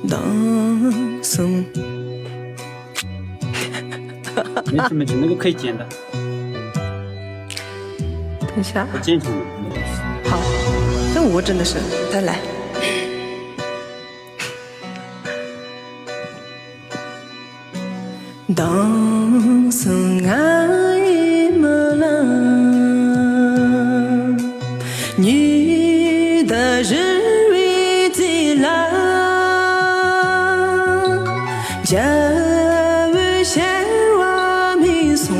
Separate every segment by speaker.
Speaker 1: 当松，
Speaker 2: 没事没事，那个可以剪的，
Speaker 1: 等一下，
Speaker 2: 我剪成的。
Speaker 1: 好，这我真的是再来。当松爱么啦，你的日。家为先娃米送，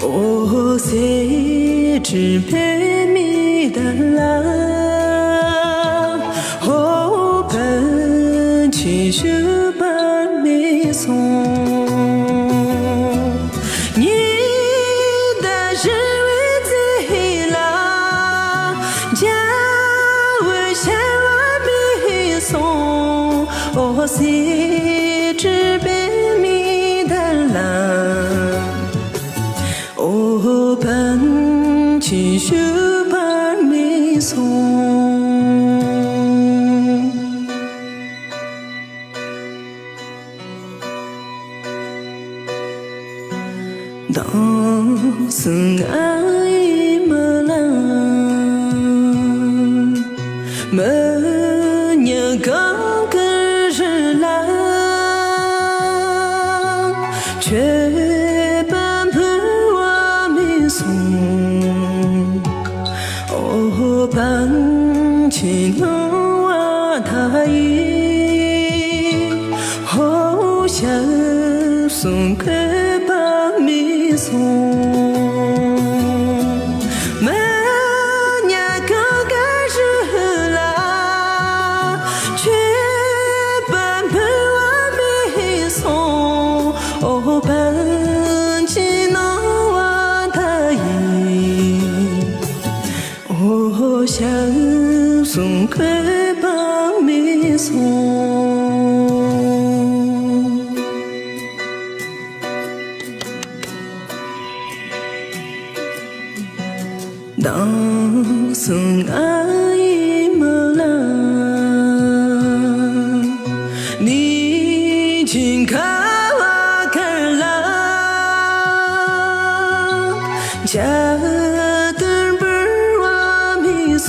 Speaker 1: 我谁知陪米的啦，我本去修把米送，你的是为最啦，家为先娃米送。我谁知被你的啦，我本去修把你送，当时爱么啦，么年刚。却半盆我米送，我半起能我他意，我想送给半米送。我本起能我的意，我想送给帮你送，当送爱么啦，你请看。家的本我米送，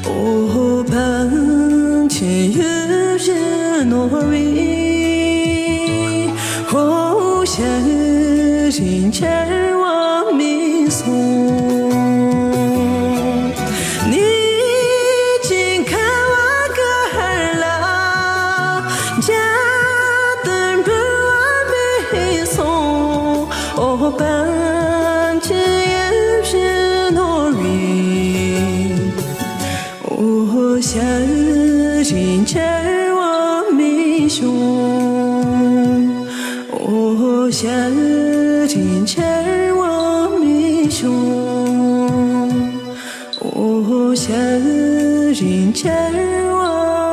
Speaker 1: 我半天有些挪威，我想人家我米送，你请看我个儿啦，家的本我米送。我半天也是挪威，我想人家我米熊，我想人家我米熊，我想人家我。